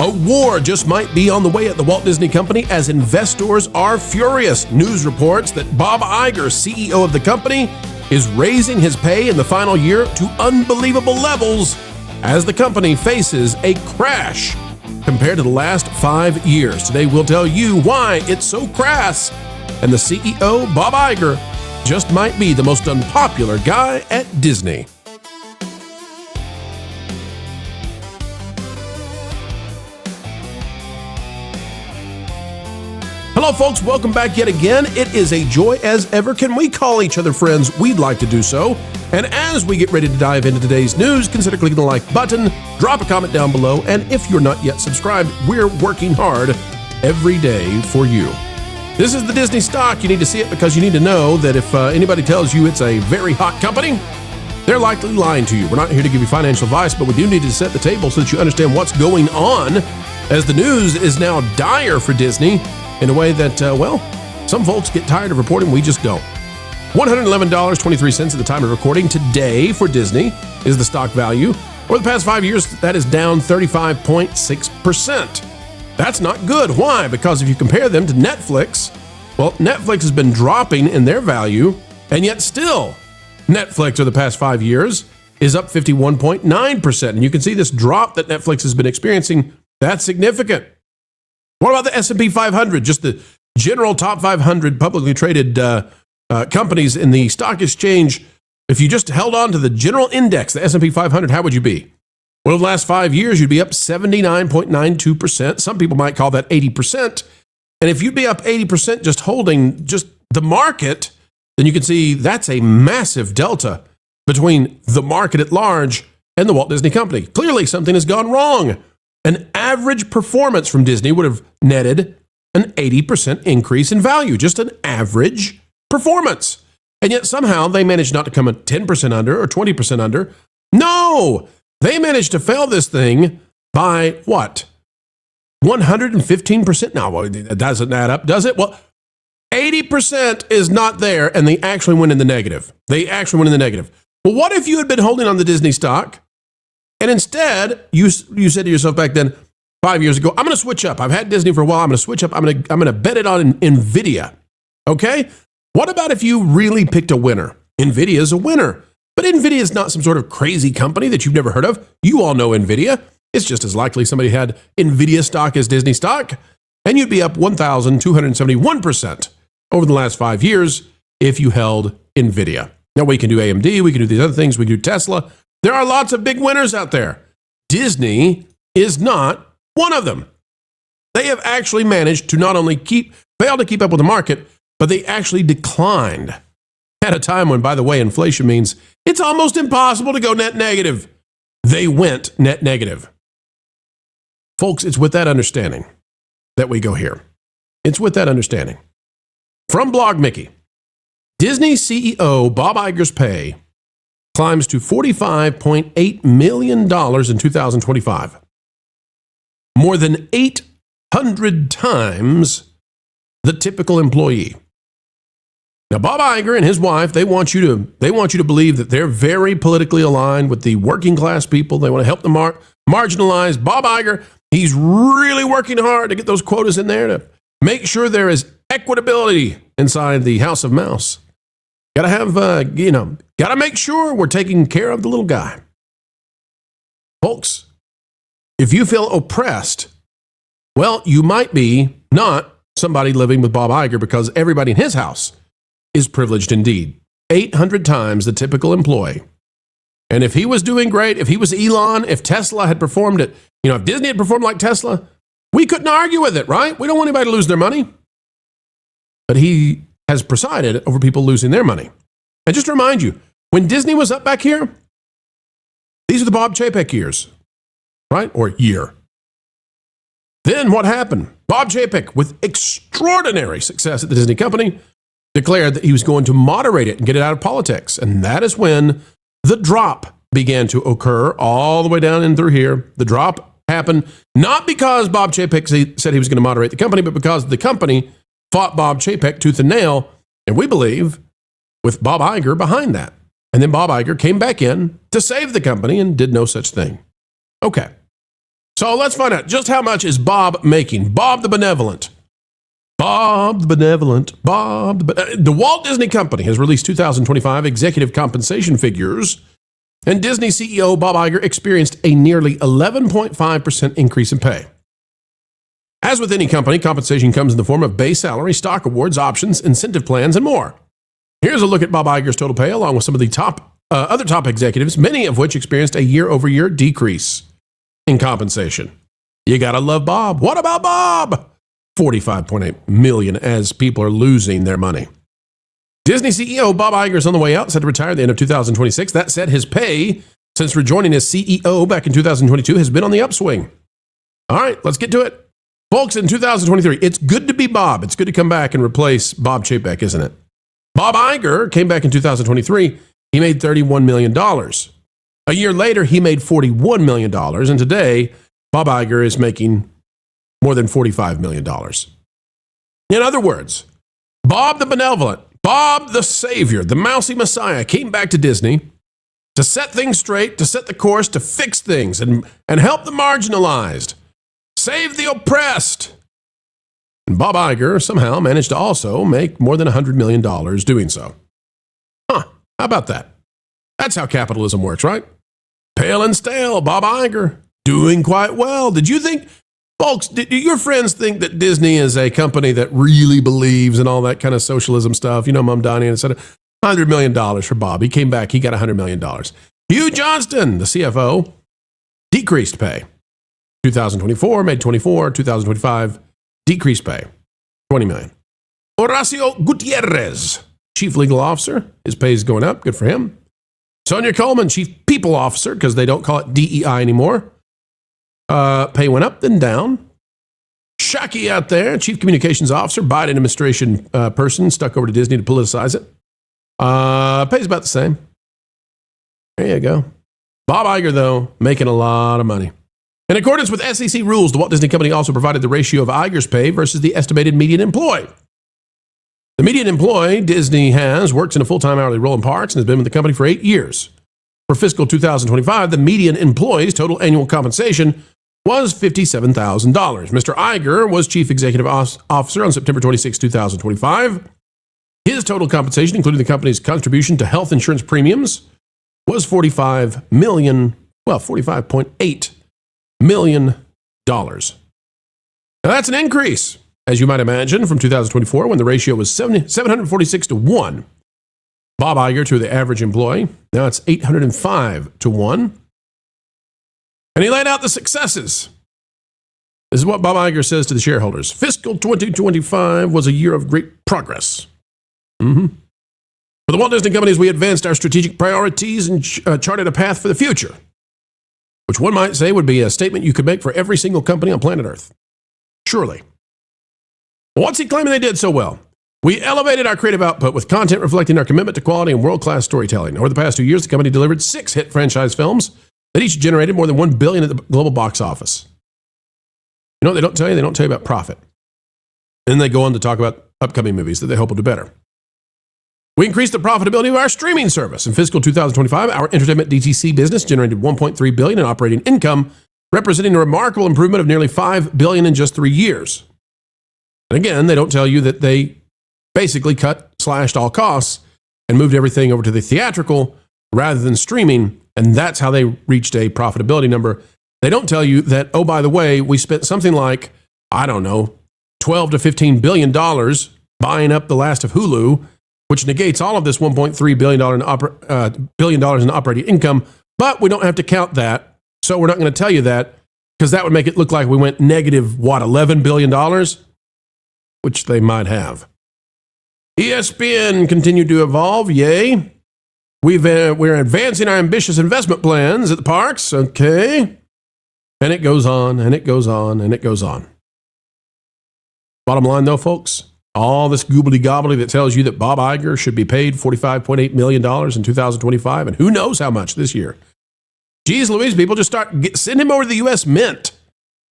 A war just might be on the way at the Walt Disney Company as investors are furious. News reports that Bob Iger, CEO of the company, is raising his pay in the final year to unbelievable levels as the company faces a crash compared to the last 5 years. Today we'll tell you why it's so crass, and the CEO, Bob Iger, just might be the most unpopular guy at Disney. Hello, folks. Welcome back yet again. It is a joy as ever. Can we call each other friends? We'd like to do so. And as we get ready to dive into today's news, consider clicking the like button, drop a comment down below, and if you're not yet subscribed, we're working hard every day for you. This is the Disney stock. You need to see it because you need to know that if anybody tells you it's a very hot company, they're likely lying to you. We're not here to give you financial advice, but we do need to set the table so that you understand what's going on, as the news is now dire for Disney in a way that, some folks get tired of reporting, we just don't. $111.23 at the time of recording today for Disney is the stock value. Over the past 5 years, that is down 35.6%. That's not good. Why? Because if you compare them to Netflix, well, Netflix has been dropping in their value, and yet still, Netflix over the past 5 years is up 51.9%. And you can see this drop that Netflix has been experiencing. That's significant. What about the S&P 500? Just the general top 500 publicly traded companies in the stock exchange. If you just held on to the general index, the S&P 500, how would you be? Well, over the last 5 years, you'd be up 79.92%. Some people might call that 80%. And if you'd be up 80% just holding just the market, then you can see that's a massive delta between the market at large and the Walt Disney Company. Clearly, something has gone wrong. An average performance from Disney would have netted an 80% increase in value, just an average performance. And yet somehow they managed not to come at 10% under or 20% under. No, they managed to fail this thing by what? 115%. Now, that doesn't add up, does it? Well, 80% is not there, and they actually went in the negative. Well, what if you had been holding on the Disney stock, and instead you said to yourself back then, 5 years ago, I'm going to switch up. I've had Disney for a while. I'm going to switch up. I'm going to bet it on NVIDIA. Okay? What about if you really picked a winner? NVIDIA is a winner. But NVIDIA is not some sort of crazy company that you've never heard of. You all know NVIDIA. It's just as likely somebody had NVIDIA stock as Disney stock. And you'd be up 1,271% over the last 5 years if you held NVIDIA. Now, we can do AMD. We can do these other things. We can do Tesla. There are lots of big winners out there. Disney is not one of them. They have actually managed to not only fail to keep up with the market, but they actually declined at a time when, by the way, inflation means it's almost impossible to go net negative. They went net negative. Folks, it's with that understanding that we go here. It's with that understanding. From Blog Mickey, Disney CEO Bob Iger's pay climbs to $45.8 million in 2025. More than 800 times the typical employee. Now, Bob Iger and his wife, they want you to believe that they're very politically aligned with the working class people. They want to help the marginalized. Bob Iger, he's really working hard to get those quotas in there to make sure there is equitability inside the House of Mouse. Got to have, got to make sure we're taking care of the little guy. Folks, if you feel oppressed, well, you might be not somebody living with Bob Iger, because everybody in his house is privileged indeed. 800 times the typical employee. And if he was doing great, if he was Elon, if Tesla had performed it, if Disney had performed like Tesla, we couldn't argue with it, right? We don't want anybody to lose their money. But he has presided over people losing their money. And just to remind you, when Disney was up back here, these are the Bob Chapek years, right? Or year. Then what happened? Bob Chapek, with extraordinary success at the Disney company, declared that he was going to moderate it and get it out of politics. And that is when the drop began to occur all the way down in through here. The drop happened not because Bob Chapek said he was going to moderate the company, but because the company fought Bob Chapek tooth and nail, and we believe with Bob Iger behind that. And then Bob Iger came back in to save the company and did no such thing. Okay. So let's find out just how much is Bob making. Bob the Benevolent. Bob the Benevolent. The Walt Disney Company has released 2025 executive compensation figures, and Disney CEO Bob Iger experienced a nearly 11.5% increase in pay. As with any company, compensation comes in the form of base salary, stock awards, options, incentive plans, and more. Here's a look at Bob Iger's total pay, along with some of the other top executives, many of which experienced a year-over-year decrease in compensation. You gotta love Bob. What about Bob? $45.8 million as people are losing their money. Disney CEO Bob Iger is on the way out, set to retire at the end of 2026. That said, his pay since rejoining as CEO back in 2022 has been on the upswing. All right, let's get to it. Folks, in 2023, it's good to be Bob. It's good to come back and replace Bob Chapek, isn't it? Bob Iger came back in 2023. He made $31 million. A year later, he made $41 million. And today, Bob Iger is making more than $45 million. In other words, Bob the Benevolent, Bob the Savior, the Mousy Messiah came back to Disney to set things straight, to set the course, to fix things and help the marginalized. Save the oppressed. And Bob Iger somehow managed to also make more than $100 million doing so. How about that? That's how capitalism works, right? Pale and stale, Bob Iger, doing quite well. Did you think, folks, do your friends think that Disney is a company that really believes in all that kind of socialism stuff? You know, Mom Donnie and said $100 million for Bob. He came back, he got $100 million. Hugh Johnston, the CFO, decreased pay. 2024 made 24, 2025 decreased pay, $20 million. Horacio Gutierrez, Chief Legal Officer, his pay is going up, good for him. Sonia Coleman, Chief People Officer, because they don't call it DEI anymore. Pay went up, then down. Shockey out there, Chief Communications Officer, Biden administration person, stuck over to Disney to politicize it. Pays about the same. There you go. Bob Iger, though, making a lot of money. In accordance with SEC rules, the Walt Disney Company also provided the ratio of Iger's pay versus the estimated median employee. The median employee Disney has works in a full-time hourly role in parks and has been with the company for 8 years. For fiscal 2025, the median employee's total annual compensation was $57,000. Mr. Iger was Chief Executive Officer on September 26, 2025. His total compensation, including the company's contribution to health insurance premiums, was $45.8 million. Now that's an increase, as you might imagine, from 2024 when the ratio was 746 to 1. Bob Iger to the average employee, now it's 805 to 1. And he laid out the successes. This is what Bob Iger says to the shareholders. Fiscal 2025 was a year of great progress. For the Walt Disney Companies, we advanced our strategic priorities and charted a path for the future, which one might say would be a statement you could make for every single company on planet Earth. Surely. Well, what's he claiming they did so well? We elevated our creative output with content reflecting our commitment to quality and world-class storytelling. Over the past 2 years, the company delivered 6 hit franchise films that each generated more than $1 billion at the global box office. You know what they don't tell you? They don't tell you about profit. And they go on to talk about upcoming movies that they hope will do better. We increased the profitability of our streaming service. In fiscal 2025, our entertainment DTC business generated $1.3 billion in operating income, representing a remarkable improvement of nearly $5 billion in just 3 years. And again, they don't tell you that they basically slashed all costs and moved everything over to the theatrical rather than streaming, and that's how they reached a profitability number. They don't tell you that, oh, by the way, we spent something like, I don't know, $12 to $15 billion buying up the last of Hulu, which negates all of this $1.3 billion in operating income, but we don't have to count that, so we're not going to tell you that, because that would make it look like we went negative, $11 billion? Which they might have. ESPN continued to evolve, yay. We're advancing our ambitious investment plans at the parks, okay. And it goes on, and it goes on, and it goes on. Bottom line though, folks, all this gobbly-gobbly that tells you that Bob Iger should be paid $45.8 million in 2025, and who knows how much this year. Geez Louise, people just send him over to the U.S. Mint.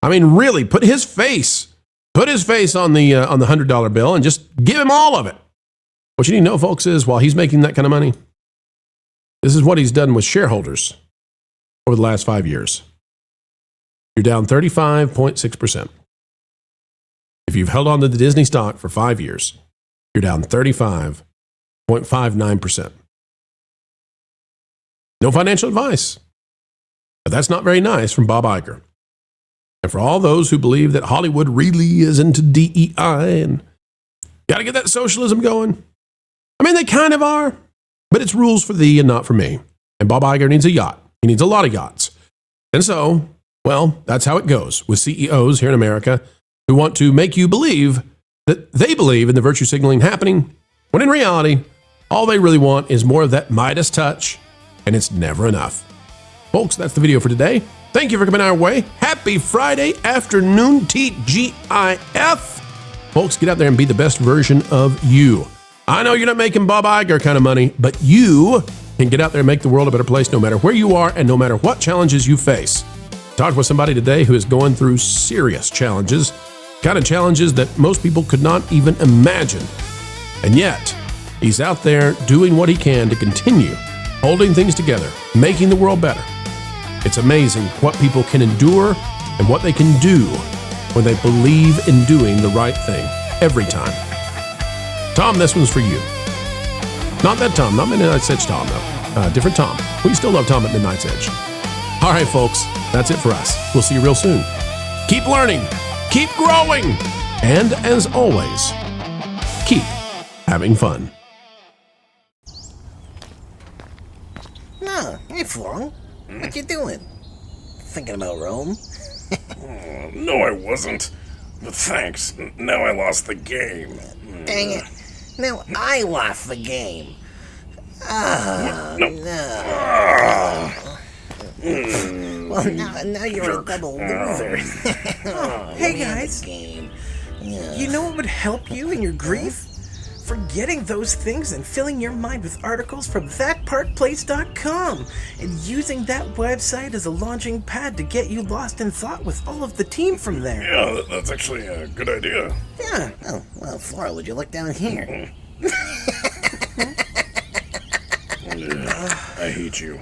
I mean, really, put his face on the $100 bill and just give him all of it. What you need to know, folks, is while he's making that kind of money, this is what he's done with shareholders over the last 5 years. you're down 35.6%. If you've held on to the Disney stock for 5 years, you're down 35.59%. No financial advice. But that's not very nice from Bob Iger. And for all those who believe that Hollywood really is into DEI and got to get that socialism going, I mean, they kind of are, but it's rules for thee and not for me. And Bob Iger needs a yacht. He needs a lot of yachts. And so, well, that's how it goes with CEOs here in America who want to make you believe that they believe in the virtue signaling happening, when in reality, all they really want is more of that Midas touch, and it's never enough. Folks, that's the video for today. Thank you for coming our way. Happy Friday afternoon, TGIF. Folks, get out there and be the best version of you. I know you're not making Bob Iger kind of money, but you can get out there and make the world a better place no matter where you are and no matter what challenges you face. Talked with somebody today who is going through serious challenges, kind of challenges that most people could not even imagine. And yet, he's out there doing what he can to continue holding things together, making the world better. It's amazing what people can endure and what they can do when they believe in doing the right thing every time. Tom, this one's for you. Not that Tom, not Midnight's Edge Tom, though. Different Tom. We still love Tom at Midnight's Edge. All right, folks, that's it for us. We'll see you real soon. Keep learning, keep growing, and as always, keep having fun. No, hey, Florel. What you doing? Thinking about Rome? No, I wasn't. But thanks. Now I lost the game. Dang it. Now I lost the game. Oh, No. Well, now you're a double loser. Hey guys, Game. you know what would help you in your grief? Forgetting those things and filling your mind with articles from thatparkplace.com and using that website as a launching pad to get you lost in thought with all of the team from there. Yeah, that's actually a good idea. Yeah. Oh, well, Florel, would you look down here? I hate you.